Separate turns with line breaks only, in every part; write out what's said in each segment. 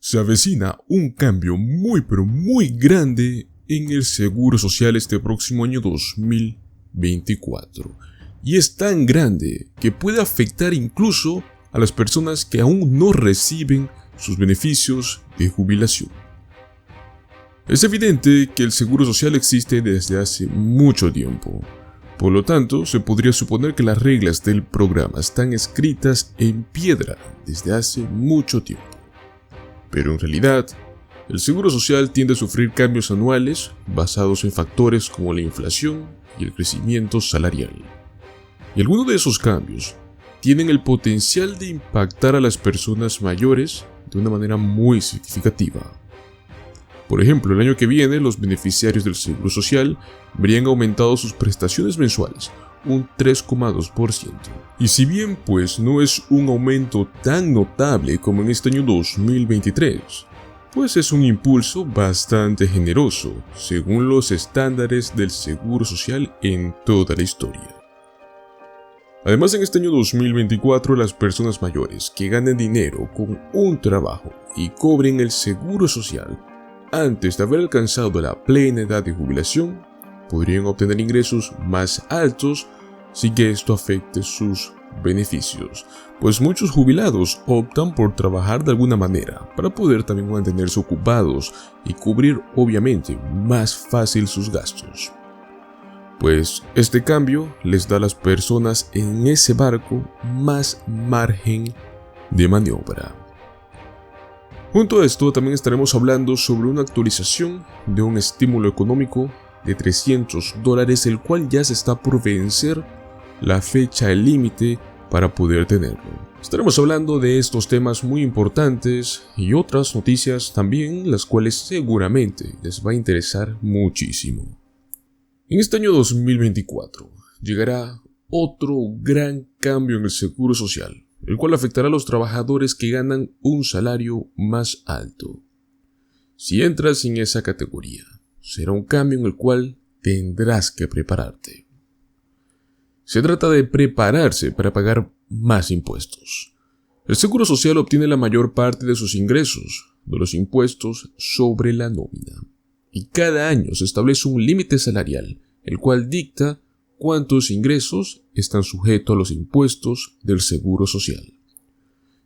Se avecina un cambio muy pero muy grande en el Seguro Social este próximo año 2024. Y es tan grande que puede afectar incluso a las personas que aún no reciben sus beneficios de jubilación. Es evidente que el Seguro Social existe desde hace mucho tiempo. Por lo tanto, se podría suponer que las reglas del programa están escritas en piedra desde hace mucho tiempo. Pero en realidad, el Seguro Social tiende a sufrir cambios anuales basados en factores como la inflación y el crecimiento salarial. Y algunos de esos cambios tienen el potencial de impactar a las personas mayores de una manera muy significativa. Por ejemplo, el año que viene, los beneficiarios del Seguro Social verían aumentado sus prestaciones mensuales un 3,2%. Y si bien pues no es un aumento tan notable como en este año 2023, pues es un impulso bastante generoso, según los estándares del Seguro Social en toda la historia. Además, en este año 2024, las personas mayores que ganen dinero con un trabajo y cobren el Seguro Social antes de haber alcanzado la plena edad de jubilación, podrían obtener ingresos más altos sin que esto afecte sus beneficios, pues muchos jubilados optan por trabajar de alguna manera para poder también mantenerse ocupados y cubrir obviamente más fácil sus gastos. Pues este cambio les da a las personas en ese barco más margen de maniobra. Junto a esto también estaremos hablando sobre una actualización de un estímulo económico de $300, el cual ya se está por vencer la fecha límite para poder tenerlo. Estaremos hablando de estos temas muy importantes y otras noticias también, las cuales seguramente les va a interesar muchísimo. En este año 2024 llegará otro gran cambio en el Seguro Social, el cual afectará a los trabajadores que ganan un salario más alto. Si entras en esa categoría, será un cambio en el cual tendrás que prepararte. Se trata de prepararse para pagar más impuestos. El Seguro Social obtiene la mayor parte de sus ingresos de los impuestos sobre la nómina. Y cada año se establece un límite salarial, el cual dicta cuántos ingresos están sujetos a los impuestos del Seguro Social.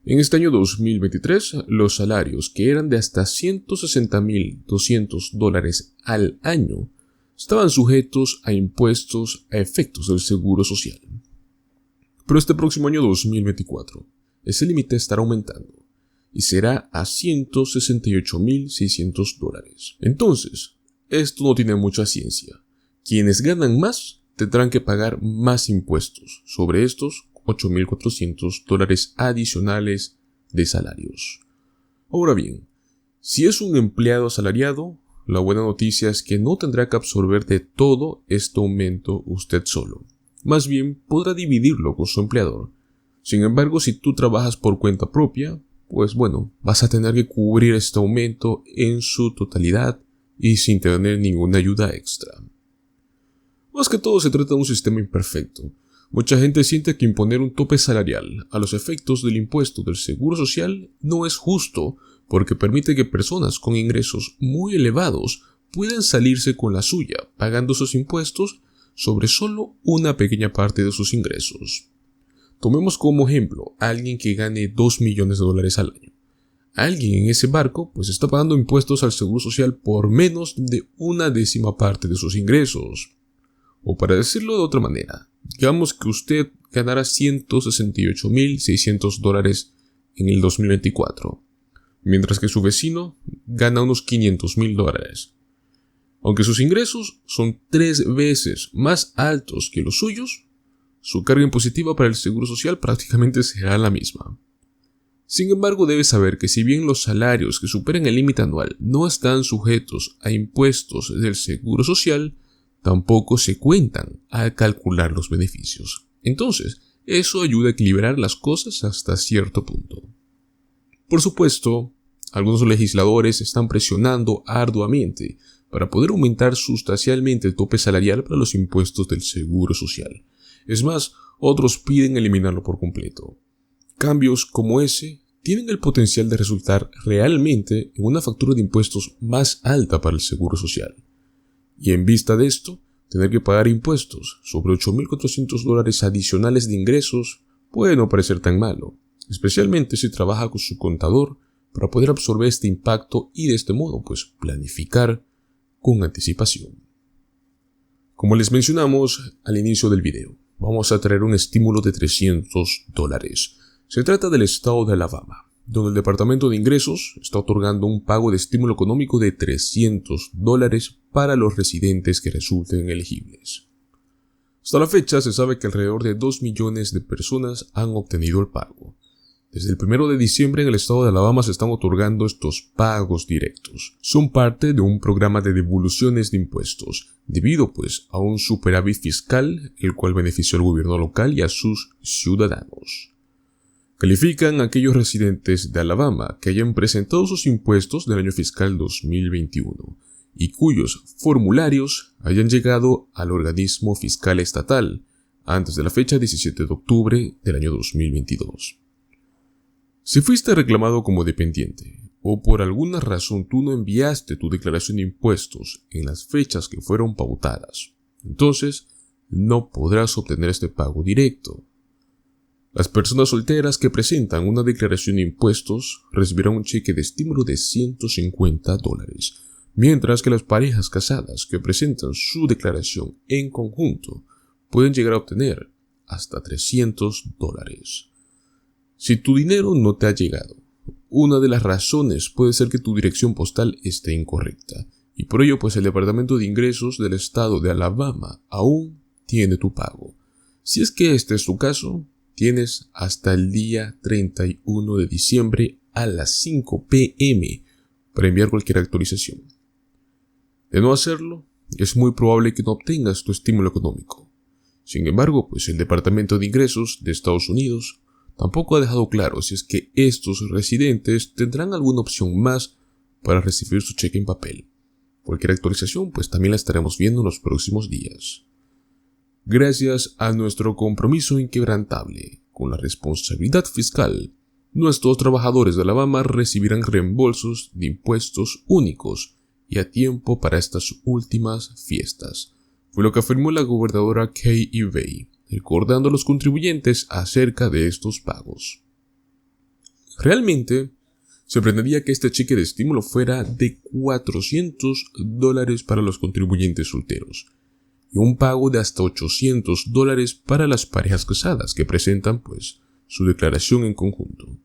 En este año 2023, los salarios que eran de hasta $160,200 al año estaban sujetos a impuestos a efectos del Seguro Social. Pero este próximo año 2024, ese límite estará aumentando y será a $168,600. Entonces, esto no tiene mucha ciencia. Quienes ganan más tendrán que pagar más impuestos sobre estos $8,400 adicionales de salarios. Ahora bien, si es un empleado asalariado, la buena noticia es que no tendrá que absorber de todo este aumento usted solo. Más bien, podrá dividirlo con su empleador. Sin embargo, si tú trabajas por cuenta propia, pues bueno, vas a tener que cubrir este aumento en su totalidad y sin tener ninguna ayuda extra. Más que todo se trata de un sistema imperfecto. Mucha gente siente que imponer un tope salarial a los efectos del impuesto del Seguro Social no es justo, porque permite que personas con ingresos muy elevados puedan salirse con la suya, pagando sus impuestos sobre solo una pequeña parte de sus ingresos. Tomemos como ejemplo a alguien que gane $2 millones al año. Alguien en ese barco pues está pagando impuestos al Seguro Social por menos de una décima parte de sus ingresos. O para decirlo de otra manera, digamos que usted ganara $168,600 en el 2024, mientras que su vecino gana unos $500,000. Aunque sus ingresos son 3 veces más altos que los suyos, su carga impositiva para el Seguro Social prácticamente será la misma. Sin embargo, debe saber que si bien los salarios que superan el límite anual no están sujetos a impuestos del Seguro Social, tampoco se cuentan al calcular los beneficios. Entonces, eso ayuda a equilibrar las cosas hasta cierto punto. Por supuesto, algunos legisladores están presionando arduamente para poder aumentar sustancialmente el tope salarial para los impuestos del Seguro Social. Es más, otros piden eliminarlo por completo. Cambios como ese tienen el potencial de resultar realmente en una factura de impuestos más alta para el Seguro Social. Y en vista de esto, tener que pagar impuestos sobre $8.400 adicionales de ingresos puede no parecer tan malo, especialmente si trabaja con su contador para poder absorber este impacto y de este modo planificar con anticipación. Como les mencionamos al inicio del video, vamos a traer un estímulo de $300. Se trata del estado de Alabama, donde el Departamento de Ingresos está otorgando un pago de estímulo económico de $300 para los residentes que resulten elegibles. Hasta la fecha se sabe que alrededor de 2 millones de personas han obtenido el pago. Desde el 1 de diciembre en el estado de Alabama se están otorgando estos pagos directos. Son parte de un programa de devoluciones de impuestos, debido a un superávit fiscal, el cual benefició al gobierno local y a sus ciudadanos. Califican a aquellos residentes de Alabama que hayan presentado sus impuestos del año fiscal 2021 y cuyos formularios hayan llegado al organismo fiscal estatal antes de la fecha 17 de octubre del año 2022. Si fuiste reclamado como dependiente o por alguna razón tú no enviaste tu declaración de impuestos en las fechas que fueron pautadas, entonces no podrás obtener este pago directo. Las personas solteras que presentan una declaración de impuestos recibirán un cheque de estímulo de $150, mientras que las parejas casadas que presentan su declaración en conjunto pueden llegar a obtener hasta $300. Si tu dinero no te ha llegado, una de las razones puede ser que tu dirección postal esté incorrecta, y por ello el Departamento de Ingresos del estado de Alabama aún tiene tu pago. Si es que este es tu caso, tienes hasta el día 31 de diciembre a las 5 p.m. para enviar cualquier actualización. De no hacerlo, es muy probable que no obtengas tu estímulo económico. Sin embargo, el Departamento de Ingresos de Estados Unidos tampoco ha dejado claro si es que estos residentes tendrán alguna opción más para recibir su cheque en papel. Cualquier actualización también la estaremos viendo en los próximos días. Gracias a nuestro compromiso inquebrantable con la responsabilidad fiscal, nuestros trabajadores de Alabama recibirán reembolsos de impuestos únicos y a tiempo para estas últimas fiestas. Fue lo que afirmó la gobernadora Kay Ivey, recordando a los contribuyentes acerca de estos pagos. Realmente, se pretendería que este cheque de estímulo fuera de $400 para los contribuyentes solteros y un pago de hasta $800 para las parejas casadas que presentan su declaración en conjunto.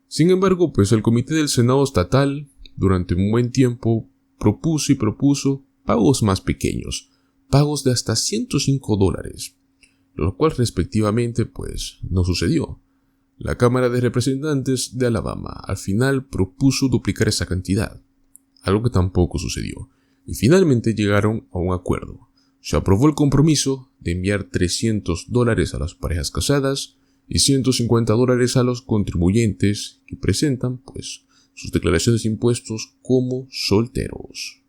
Sin embargo, el Comité del Senado Estatal durante un buen tiempo propuso pagos más pequeños, pagos de hasta $105, lo cual respectivamente no sucedió. La Cámara de Representantes de Alabama al final propuso duplicar esa cantidad, algo que tampoco sucedió, y finalmente llegaron a un acuerdo. Se aprobó el compromiso de enviar $300 a las parejas casadas y $150 a los contribuyentes que presentan sus declaraciones de impuestos como solteros.